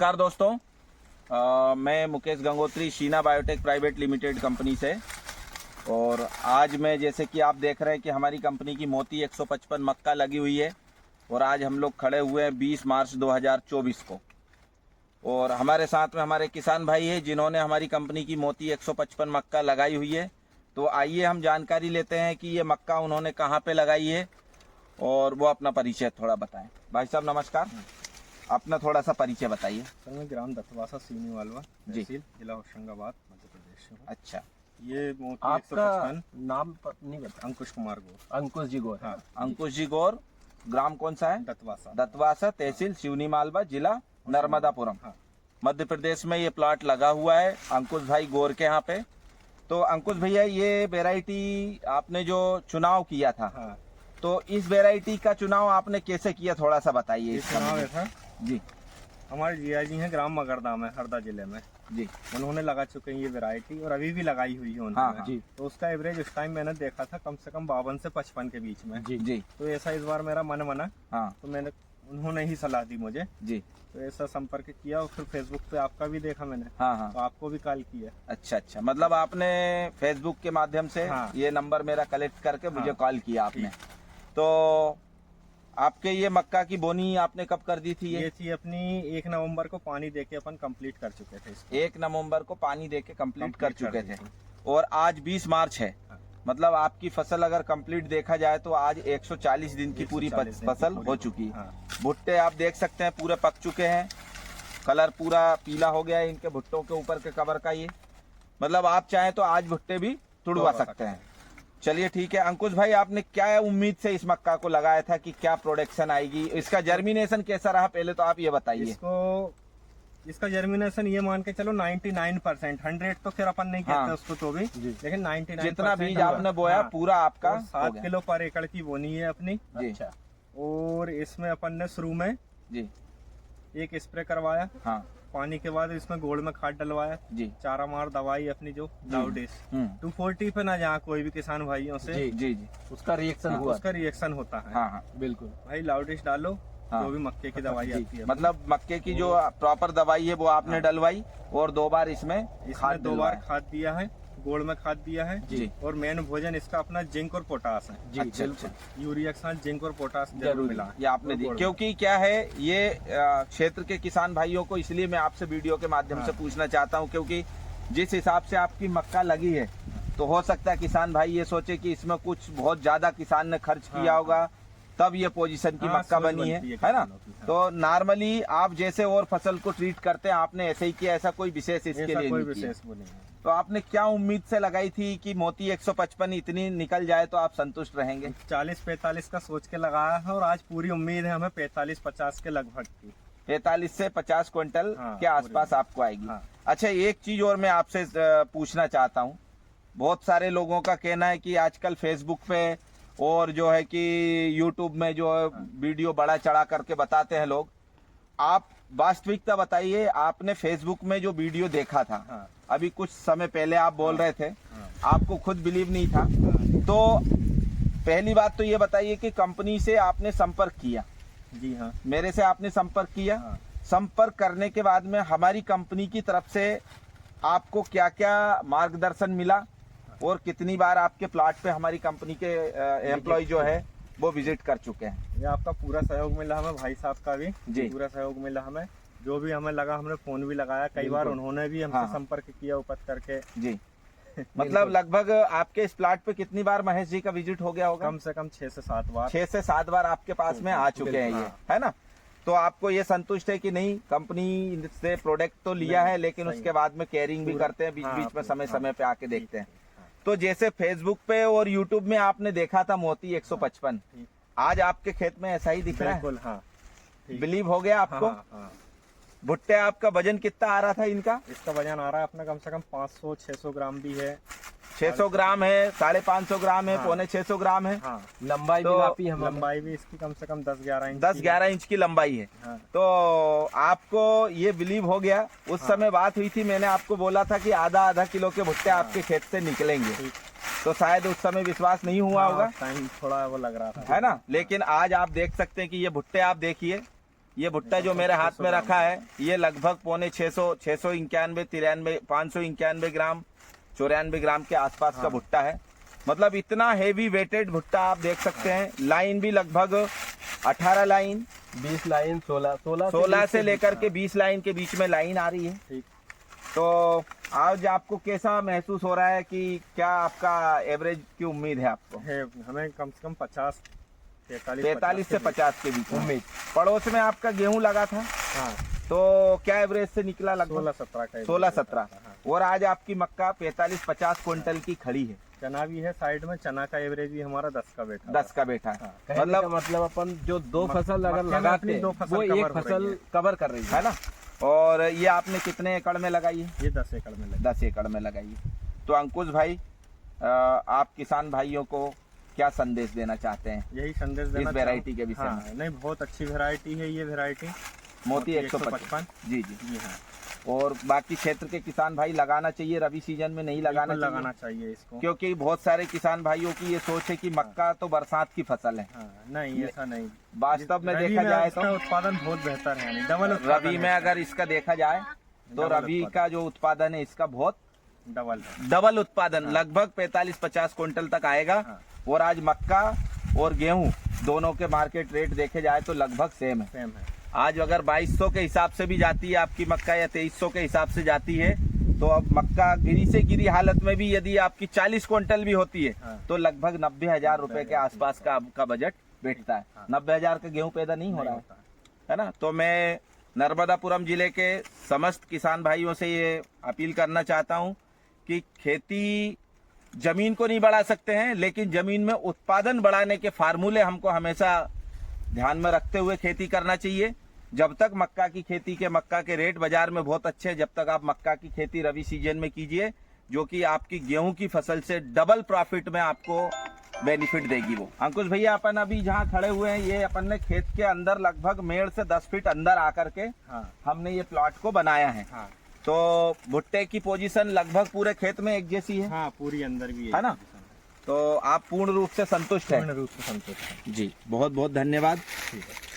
नमस्कार दोस्तों, मैं Mukesh Gangotri Sheena biotech private limited company से। और आज मैं जैसे कि आप देख रहे हैं कि हमारी कंपनी की मोती 155 मक्का लगी हुई है। और आज हम लोग खड़े हुए हैं 20 मार्च 2024 को। और हमारे साथ में हमारे किसान भाई है जिन्होंने हमारी कंपनी की मोती 155 मक्का लगाई हुई है। तो आइए हम जानकारी लेते हैं कि ये मक्का उन्होंने कहाँ पे लगाई है और वो अपना परिचय थोड़ा बताएं। भाई साहब नमस्कार, अपना थोड़ा सा परिचय बताइए। सर मैं ग्राम दत्तवासा सीनी वालवा तहसील जिला होशंगाबाद मध्य प्रदेश से हूँ। अच्छा, ये मोती आपका 155 नाम नहीं बता। अंकुश कुमार गौर। अंकुश जी गौर। हाँ, अंकुश जी गौर, ग्राम कौन सा है? दत्तवासा। दत्तवासा, तहसील शिवनी मालवा, जिला नर्मदापुरम, हाँ। मध्य प्रदेश में ये प्लॉट लगा हुआ है अंकुश भाई गौर के यहाँ पे। तो अंकुश भैया, ये वेराइटी आपने जो चुनाव किया था, हाँ। तो इस वेराइटी का चुनाव आपने कैसे किया, थोड़ा सा बताइए। ये चुनाव है था जी हमारे जिया जी हैं ग्राम मगरदा में, हरदा जिले में। जी उन्होंने लगा चुके हैं ये वैरायटी और अभी भी लगाई हुई है हाँ, उन्होंने। हाँ। जी तो उसका एवरेज उस टाइम मैंने देखा था कम से कम 52 से 55 के बीच में। जी जी तो ऐसा इस बार मेरा मन बना, हाँ तो मैंने उन्होंने ही सलाह दी मुझे। जी तो ऐसा संपर्क किया और फिर फेसबुक पे आपका भी देखा मैंने, हाँ हाँ। तो आपको भी कॉल किया। अच्छा अच्छा, मतलब आपने फेसबुक के माध्यम से हाँ। ये नंबर मेरा कलेक्ट करके मुझे हाँ। कॉल किया आपने। तो आपके ये मक्का की बोनी आपने कब कर दी थी? ये चीज अपनी 1 नवंबर को पानी देके अपन कंप्लीट कर चुके थे इसको। 1 नवंबर को पानी देके कंप्लीट कर चुके थे। दी थी। और आज 20 मार्च है, हाँ। मतलब आपकी फसल अगर कंप्लीट देखा जाए तो आज 140 दिन की पूरी 140 दिन की फसल पूरी हो चुकी है। हाँ। भुट्टे आप देख सकते हैं पूरे पक चुके हैं, कलर पूरा पीला हो गया है इनके भुट्टों के ऊपर के कवर का। ये मतलब आप चाहें तो आज भुट्टे भी तुड़वा सकते हैं। चलिए ठीक है अंकुश भाई, आपने क्या उम्मीद से इस मक्का को लगाया था कि क्या प्रोडक्शन आएगी, इसका जर्मिनेशन कैसा रहा, पहले तो आप ये बताइए। इसका जर्मिनेशन ये मान के चलो 99%, 100 तो फिर अपन नहीं कहते हाँ। उसको तो भी, लेकिन 99% जितना बीज आपने बोया पूरा आपका और हो 7 गया। किलो पर एकड़ की बोनी है अपनी। जी अच्छा और इसमें अपन ने शुरू में जी एक स्प्रे करवाया, हाँ पानी के बाद इसमें गोड़ में खाद डलवाया, जी चारा मार दवाई अपनी जो लाउडेस 240 पे ना, जहाँ कोई भी किसान भाइयों से जी जी जी उसका रिएक्शन हाँ, हुआ। उसका रिएक्शन होता है। हाँ हाँ। बिल्कुल भाई लाउडेस डालो, हाँ। जो भी मक्के की दवाई जी, आती है मतलब मक्के की जो प्रॉपर दवाई है वो आपने डलवाई और 2 बार इसमें खाद 2 बार खाद दिया है, गोड़ में खाद दिया है जी। और मेन भोजन इसका अपना जिंक और पोटास है। जी अच्छा, बिल्कुल। यूरिया के साथ जिंक और पोटास जरूर मिला है। ये आपने दी, गोड़ में। क्योंकि क्या है ये क्षेत्र के किसान भाइयों को इसलिए मैं आपसे वीडियो के माध्यम से हाँ। पूछना चाहता हूं, क्योंकि जिस हिसाब से आपकी मक्का लगी है तो हो सकता है किसान भाई ये सोचे कि इसमें कुछ बहुत ज्यादा किसान ने खर्च हाँ। किया होगा तब ये पोजीशन की हाँ, मक्का सोच बनी है बनती है ना। किसानों की, हाँ। तो नॉर्मली आप जैसे और फसल को ट्रीट करते हैं आपने ऐसे ही किया, ऐसा कोई विशेष इसके ऐसा लिए कोई नहीं किया। विशेष वो नहीं है। तो आपने क्या उम्मीद से लगाई थी कि मोती 155 इतनी निकल जाए तो आप संतुष्ट रहेंगे? 40-45 का सोच के लगाया है और आज पूरी उम्मीद है हमें 45-50 के लगभग की। 45 से 50 क्विंटल हाँ, के आसपास आपको आएगी। हाँ। अच्छा, एक चीज और मैं आपसे पूछना चाहता हूँ। बहुत सारे लोगों का कहना है कि आजकल फेसबुक पे और जो है कि यूट्यूब में जो वीडियो बड़ा चढ़ा करके बताते हैं लोग, आप वास्तविकता बताइए। आपने फेसबुक में जो वीडियो देखा था, हाँ। अभी कुछ समय पहले आप बोल रहे थे हाँ। आपको खुद बिलीव नहीं था, तो पहली बात तो ये बताइए कि कंपनी से आपने संपर्क किया? जी हाँ। मेरे से आपने संपर्क किया। हाँ। संपर्क करने के बाद में हमारी कंपनी की तरफ से आपको क्या क्या मार्गदर्शन मिला और कितनी बार आपके प्लाट पे हमारी कंपनी के एम्प्लॉय जो है वो विजिट कर चुके हैं? ये आपका पूरा सहयोग मिला हमें, भाई साहब का भी जी। पूरा सहयोग मिला हमें। जो भी हमें लगा हमने फोन भी लगाया कई बार, बिल्कुल। उन्होंने भी हमसे हाँ। संपर्क किया उपत करके। जी मतलब लगभग आपके इस प्लाट पे कितनी बार महेश जी का विजिट हो गया होगा? कम से कम 6 से 7 बार। 6 से 7 बार आपके पास में आ चुके हैं ये, हाँ। है ना। तो आपको ये संतुष्ट है कि नहीं, कंपनी से प्रोडक्ट तो लिया है लेकिन सही उसके बाद में केयरिंग भी पूरा- करते हैं, बीच हाँ, बीच में समय हाँ। समय पे आके देखते हैं। हाँ। तो जैसे फेसबुक पे और यूट्यूब में आपने देखा था मोती 155, ठीक। आज आपके खेत में ऐसा ही दिख रहा है? बिल्कुल हाँ। ठीक। बिलीव हो गया आपको? हाँ, हाँ। भुट्टे आपका वजन कितना आ रहा था इनका? इसका वजन आ रहा है अपना कम से कम 500-600 ग्राम भी है। 600 ग्राम है, 550 ग्राम है, हाँ। 625 ग्राम है। हाँ। लंबाई तो भी नापी हम लंबाई भी इसकी कम से कम 10-11 इंच 10-11 इंच की लंबाई है। हाँ। तो आपको ये बिलीव हो गया? उस हाँ। समय बात हुई थी, मैंने आपको बोला था कि आधा किलो के भुट्टे हाँ। आपके खेत से निकलेंगे, ठीक। तो शायद उस समय विश्वास नहीं हुआ होगा, टाइम थोड़ा वो लग रहा था। है ना। लेकिन आज आप देख सकते हैं कि ये भुट्टे आप देखिए ये भुट्टा जो मेरे हाथ में रखा है ये लगभग पौने 691, 591 ग्राम 94 ग्राम के आसपास का भुट्टा है। मतलब इतना हेवी वेटेड भुट्टा आप देख सकते हैं। लाइन भी लगभग 18 लाइन 20 लाइन 16 से लेकर के 20 लाइन के बीच में लाइन आ रही है। ठीक। तो आज आपको कैसा महसूस हो रहा है कि क्या आपका एवरेज की उम्मीद है आपको? है हमें कम से कम 43 से 50 के बीच उम्मीद। पड़ोस में आपका गेहूं लगा था, हाँ तो क्या एवरेज से निकला? लगभग 16-17 का 16-17। और आज आपकी मक्का 45-50 क्विंटल की खड़ी है। चना भी है साइड में, चना का एवरेज भी हमारा 10 का बैठा 10 का बैठा है। मतलब अपन जो दो फसल अगर मक्के में लगाते अपनी हैं दो फसल वो cover एक हो रही फसल है। कवर कर रही है ना। और ये आपने कितने एकड़ में लगाई है? ये 10 एकड़ में लगा। 10 एकड़ में लगाई है। तो अंकुश भाई, आप किसान भाइयों को क्या संदेश देना चाहते हैं यही संदेश देना इस वैरायटी के विषय हाँ, में? नहीं बहुत अच्छी वैरायटी है ये वैरायटी मोती 155। जी जी। जी हाँ, और बाकी क्षेत्र के किसान भाई लगाना चाहिए, रबी सीजन में नहीं लगाना बिल्कुल चाहिए, लगाना चाहिए इसको। क्योंकि बहुत सारे किसान भाइयों की ये सोच है कि मक्का तो बरसात की फसल है। हाँ, नहीं ऐसा नहीं। वास्तव में रबी देखा जाए इसका तो उत्पादन बहुत बेहतर है, यानी डबल रबी में अगर इसका देखा जाए तो डबल रबी का जो उत्पादन है इसका बहुत डबल है। डबल उत्पादन लगभग 45-50 क्विंटल तक आएगा। हाँ। और आज मक्का और गेहूं दोनों के मार्केट रेट देखे जाए तो लगभग सेम है। सेम है। आज अगर 2200 के हिसाब से भी जाती है आपकी मक्का या 2300 के हिसाब से जाती है, तो अब मक्का गिरी से गिरी हालत में भी यदि आपकी 40 क्विंटल भी होती है हाँ। तो लगभग 90,000 रुपए के आसपास का आपका बजट बैठता है। हाँ। 90,000 का गेहूं पैदा नहीं हो रहा है ना। तो मैं नर्मदापुरम जिले के समस्त किसान भाइयों से ये अपील करना चाहता हूं कि खेती जमीन को नहीं बढ़ा सकते हैं, लेकिन जमीन में उत्पादन बढ़ाने के फार्मूले हमको हमेशा ध्यान में रखते हुए खेती करना चाहिए। जब तक मक्का की खेती के मक्का के रेट बाजार में बहुत अच्छे हैं, जब तक आप मक्का की खेती रबी सीजन में कीजिए, जो कि आपकी गेहूं की फसल से डबल प्रॉफिट में आपको बेनिफिट देगी वो। अंकुश भैया, अपन अभी जहाँ खड़े हुए हैं ये अपन ने खेत के अंदर लगभग मेड़ से 10 फीट अंदर आकर के हाँ। हमने ये प्लॉट को बनाया है। हाँ। तो भुट्टे की पोजीशन लगभग पूरे खेत में एक जैसी है, हाँ, पूरी अंदर भी है ना। तो आप पूर्ण रूप से संतुष्ट हैं? पूर्ण रूप से संतुष्ट है। जी, बहुत बहुत धन्यवाद। ठीक है।